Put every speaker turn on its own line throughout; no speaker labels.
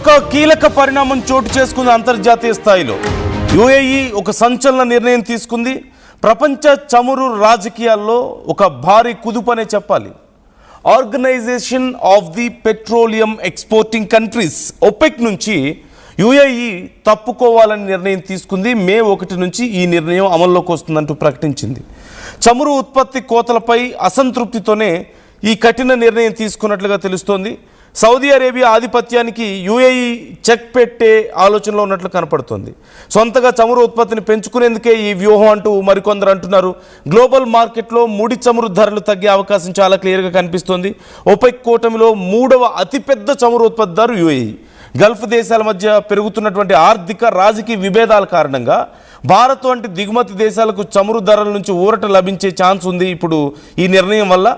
మరొక కీలక పరిణామం చోటు చేసుకుంది అంతర్జాతీయ స్థాయిలో. యుఏఈ ఒక సంచలన నిర్ణయం తీసుకుంది. ప్రపంచ చమురు రాజకీయాల్లో ఒక భారీ కుదుపనే చెప్పాలి. Organization of the petroleum exporting countries OPEC నుంచి యుఏఈ తప్పుకోవాలని నిర్ణయం తీసుకుంది. మే 1 నుంచి ఈ నిర్ణయం అమల్లోకి వస్తుందంటూ ప్రకటించింది. చమురు ఉత్పత్తి కోతలపై అసంతృప్తితోనే ఈ కఠిన నిర్ణయం తీసుకున్నట్లుగా తెలుస్తోంది. సౌదీ అరేబియా ఆధిపత్యానికి యుఏఈ చెక్ పెట్టే ఆలోచనలో ఉన్నట్లు కనపడుతోంది. సొంతగా చమురు ఉత్పత్తిని పెంచుకునేందుకే ఈ వ్యూహం అంటూ మరికొందరు అంటున్నారు. గ్లోబల్ మార్కెట్లో ముడి చమురు ధరలు తగ్గే అవకాశం చాలా క్లియర్గా కనిపిస్తోంది. OPEC కూటమిలో 3వ అతిపెద్ద చమురు ఉత్పత్తిదారు యుఏఈ. గల్ఫ్ దేశాల మధ్య పెరుగుతున్నటువంటి ఆర్థిక రాజకీయ విభేదాల కారణంగా భారత్ వంటి దిగుమతి దేశాలకు చమురు ధరల నుంచి ఊరట లభించే ఛాన్స్ ఉంది. ఇప్పుడు ఈ నిర్ణయం వల్ల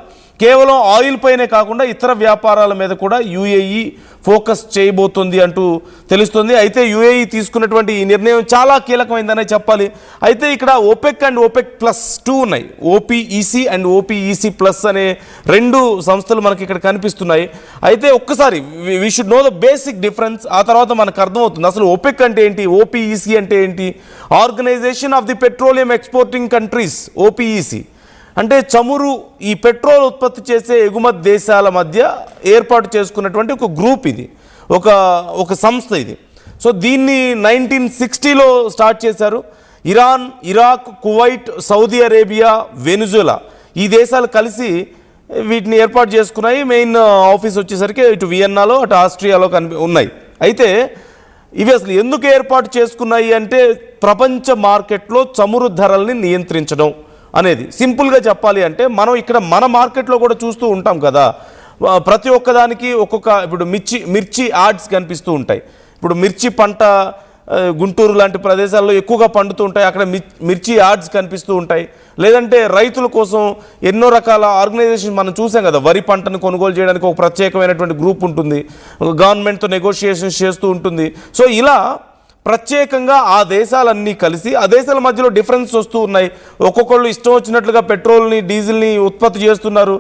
కేవలం ఆయిల్ పైనే కాకుండా ఇతర వ్యాపారాల మీద కూడా యుఏఈ ఫోకస్ చేయబోతుంది అంటూ తెలుస్తుంది. అయితే యుఏఈ తీసుకున్నటువంటి ఈ నిర్ణయం చాలా కీలకమైందనే చెప్పాలి. అయితే ఇక్కడ OPEC అండ్ OPEC+2 ఉన్నాయి. OPEC అండ్ OPEC+ అనే 2 సంస్థలు మనకి ఇక్కడ కనిపిస్తున్నాయి. అయితే ఒక్కసారి we should know the basic difference. ఆ తర్వాత మనకు అర్థమవుతుంది అసలు OPEC అంటే ఏంటి, OPEC అంటే ఏంటి. Organization of the petroleum exporting countries, OPEC అంటే చమురు ఈ పెట్రోల్ ఉత్పత్తి చేసే ఎగుమతి దేశాల మధ్య ఏర్పాటు చేసుకున్నటువంటి ఒక గ్రూప్, ఇది ఒక సంస్థ ఇది. సో దీన్ని 1960లో స్టార్ట్ చేశారు. Iran, Iraq, Kuwait, Saudi Arabia, Venezuela ఈ దేశాలు కలిసి వీటిని ఏర్పాటు చేసుకున్నాయి. మెయిన్ ఆఫీస్ వచ్చేసరికి ఇటు వియన్నాలో అటు ఆస్ట్రియాలో ఉన్నాయి. అయితే ఇవి అసలు ఎందుకు ఏర్పాటు చేసుకున్నాయి అంటే ప్రపంచ మార్కెట్లో చమురు ధరల్ని నియంత్రించడం అనేది. సింపుల్గా చెప్పాలి అంటే మనం ఇక్కడ మన మార్కెట్లో కూడా చూస్తూ ఉంటాం కదా, ప్రతి ఒక్కదానికి ఒక్కొక్క ఇప్పుడు మిర్చి యాడ్స్ కనిపిస్తూ ఉంటాయి. ఇప్పుడు మిర్చి పంట గుంటూరు లాంటి ప్రదేశాల్లో ఎక్కువగా పండుతూ ఉంటాయి, అక్కడ మిర్చి యాడ్స్ కనిపిస్తూ ఉంటాయి. లేదంటే రైతుల కోసం ఎన్నో రకాల ఆర్గనైజేషన్ మనం చూసాం కదా, వరి పంటను కొనుగోలు చేయడానికి ఒక ప్రత్యేకమైనటువంటి గ్రూప్ ఉంటుంది, గవర్నమెంట్తో నెగోషియేషన్స్ చేస్తూ ఉంటుంది. సో ఇలా ప్రత్యేకంగా ఆ దేశాలన్నీ కలిసి ఆ దేశాల మధ్యలో డిఫరెన్స్ వస్తూ ఉన్నాయి. ఒక్కొక్కళ్ళు ఇష్టం వచ్చినట్లుగా పెట్రోల్ని డీజిల్ని ఉత్పత్తి చేస్తున్నారు.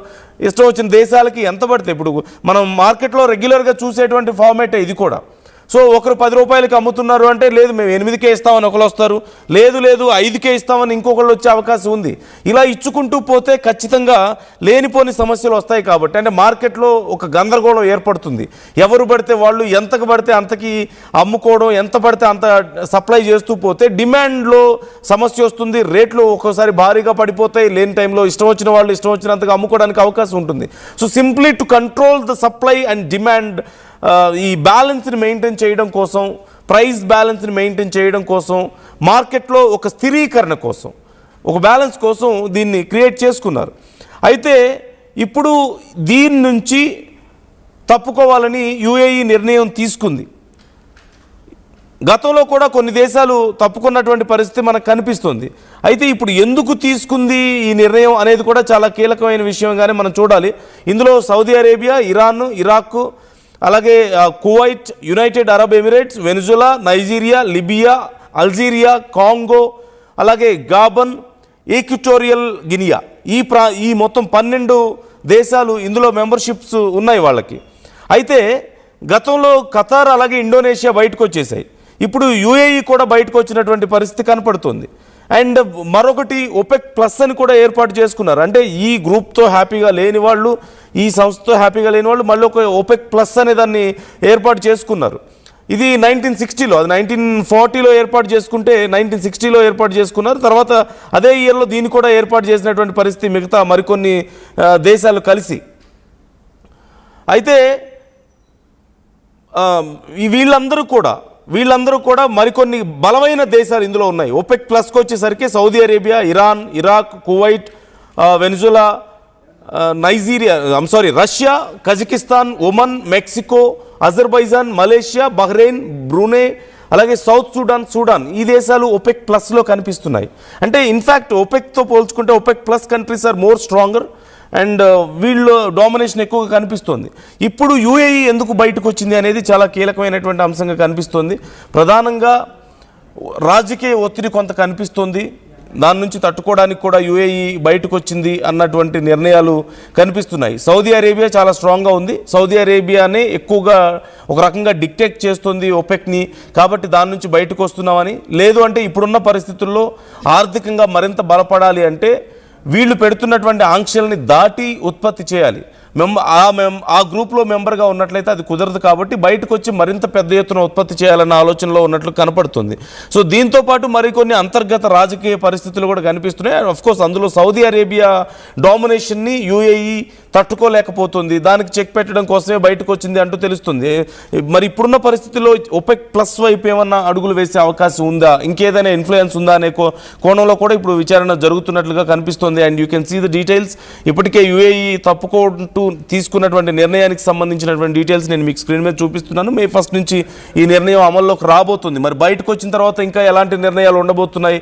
ఇష్టం వచ్చిన దేశాలకి ఎంత పడితే ఇప్పుడు మనం మార్కెట్లో రెగ్యులర్గా చూసేటువంటి ఫార్మేటే ఇది కూడా. సో ఒకరు 10 రూపాయలకి అమ్ముతున్నారు అంటే లేదు మేము 8కే ఇస్తామని ఒకరు వస్తారు, లేదు 5కే ఇస్తామని ఇంకొకళ్ళు వచ్చే అవకాశం ఉంది. ఇలా ఇచ్చుకుంటూ పోతే ఖచ్చితంగా లేనిపోని సమస్యలు వస్తాయి. కాబట్టి అంటే మార్కెట్లో ఒక గందరగోళం ఏర్పడుతుంది. ఎవరు పడితే వాళ్ళు ఎంతకు పడితే అంతకి అమ్ముకోవడం, ఎంత పడితే అంత సప్లై చేస్తూ పోతే డిమాండ్లో సమస్య వస్తుంది. రేట్లు ఒక్కోసారి భారీగా పడిపోతాయి. లేని టైంలో ఇష్టం వచ్చిన వాళ్ళు ఇష్టం వచ్చినంతగా అమ్ముకోవడానికి అవకాశం ఉంటుంది. So simply to control the supply and demand, ఈ బ్యాలెన్స్ని మెయింటైన్ చేయడం కోసం, ప్రైస్ బ్యాలెన్స్ని మెయింటైన్ చేయడం కోసం, మార్కెట్లో ఒక స్థిరీకరణ కోసం, ఒక బ్యాలెన్స్ కోసం దీన్ని క్రియేట్ చేసుకున్నారు. అయితే ఇప్పుడు దీని నుంచి తప్పుకోవాలని యుఏఈ నిర్ణయం తీసుకుంది. గతంలో కూడా కొన్ని దేశాలు తప్పుకున్నటువంటి పరిస్థితి మనకు కనిపిస్తుంది. అయితే ఇప్పుడు ఎందుకు తీసుకుంది ఈ నిర్ణయం అనేది కూడా చాలా కీలకమైన విషయంగానే మనం చూడాలి. ఇందులో సౌదీ అరేబియా, ఇరాన్, ఇరాక్, అలాగే Kuwait, United Arab Emirates, Venezuela, Nigeria, Libya, Algeria, Congo, అలాగే గాబన్, ఈక్వటోరియల్ గినియా ఈ మొత్తం 12 దేశాలు ఇందులో మెంబర్షిప్స్ ఉన్నాయి వాళ్ళకి. అయితే గతంలో ఖతార్ అలాగే ఇండోనేషియా బయటకు వచ్చేసాయి. ఇప్పుడు యుఏఈ కూడా బయటకు వచ్చినటువంటి పరిస్థితి కనపడుతుంది. అండ్ మరొకటి OPEC+ అని కూడా ఏర్పాటు చేసుకున్నారు. అంటే ఈ గ్రూప్తో హ్యాపీగా లేని వాళ్ళు, ఈ సంస్థతో హ్యాపీగా లేని వాళ్ళు మళ్ళీ ఒక OPEC+ అనే దాన్ని ఏర్పాటు చేసుకున్నారు. ఇది 1960లో, అది 1940లో ఏర్పాటు చేసుకుంటే 1960లో ఏర్పాటు చేసుకున్నారు. తర్వాత అదే ఇయర్లో దీన్ని కూడా ఏర్పాటు చేసినటువంటి పరిస్థితి మిగతా మరికొన్ని దేశాలు కలిసి. అయితే వీళ్ళందరూ కూడా మరికొన్ని బలమైన దేశాలు ఇందులో ఉన్నాయి. OPEC+కి వచ్చేసరికి Saudi Arabia, Iran, Iraq, Kuwait, Venezuela, Russia, Kazakhstan, Oman, Mexico, Azerbaijan, Malaysia, Bahrain, Brunei, అలాగే సౌత్ సుడాన్ ఈ దేశాలు OPEC+లో కనిపిస్తున్నాయి. అంటే ఇన్ఫ్యాక్ట్ OPECతో పోల్చుకుంటే OPEC+ countries are more stronger and వీళ్ళు డామినేషన్ ఎక్కువగా కనిపిస్తుంది. ఇప్పుడు యుఏఈ ఎందుకు బయటకు వచ్చింది అనేది చాలా కీలకమైనటువంటి అంశంగా కనిపిస్తుంది. ప్రధానంగా రాజకీయ ఒత్తిడి కొంత కనిపిస్తుంది. దాని నుంచి తట్టుకోవడానికి కూడా యుఏఈ బయటకు వచ్చింది అన్నటువంటి నిర్ణయాలు కనిపిస్తున్నాయి. సౌదీ అరేబియా చాలా స్ట్రాంగ్గా ఉంది. సౌదీ అరేబియానే ఎక్కువగా ఒక రకంగా డిక్టేట్ చేస్తుంది ఒపెక్ని, కాబట్టి దాని నుంచి బయటకు వస్తున్నామని. లేదు అంటే ఇప్పుడున్న పరిస్థితుల్లో ఆర్థికంగా మరింత బలపడాలి అంటే వీళ్ళు పెడుతున్నటువంటి ఆంక్షల్ని దాటి ఉత్పత్తి చేయాలి. ఆ గ్రూప్లో మెంబర్గా ఉన్నట్లయితే అది కుదరదు, కాబట్టి బయటకు వచ్చి మరింత పెద్ద ఎత్తున ఉత్పత్తి చేయాలన్న ఆలోచనలో ఉన్నట్లు కనపడుతుంది. సో దీంతో పాటు మరికొన్ని అంతర్గత రాజకీయ పరిస్థితులు కూడా కనిపిస్తున్నాయి. అఫ్కోర్స్ అందులో సౌదీ అరేబియా డామినేషన్ని యుఏఈ తట్టుకోలేకపోతుంది, దానికి చెక్ పెట్టడం కోసమే బయటకు వచ్చింది అంటూ తెలుస్తుంది. మరి ఇప్పుడున్న పరిస్థితుల్లో ఒపెక్ ప్లస్ వైపు ఏమన్నా అడుగులు వేసే అవకాశం ఉందా, ఇంకేదైనా ఇన్ఫ్లుయెన్స్ ఉందా అనే కోణంలో కూడా ఇప్పుడు విచారణ జరుగుతున్నట్లుగా కనిపిస్తుంది. And you can see the details. ఇప్పటికే యుఏఈ తప్పుకుంటూ తీసుకున్నటువంటి నిర్ణయానికి సంబంధించినటువంటి డీటెయిల్స్ నేను మీకు స్క్రీన్ మీద చూపిస్తున్నాను. May 1 నుంచి ఈ నిర్ణయం అమల్లోకి రాబోతుంది. మరి బయటకు వచ్చిన తర్వాత ఇంకా ఎలాంటి నిర్ణయాలు ఉండబోతున్నాయి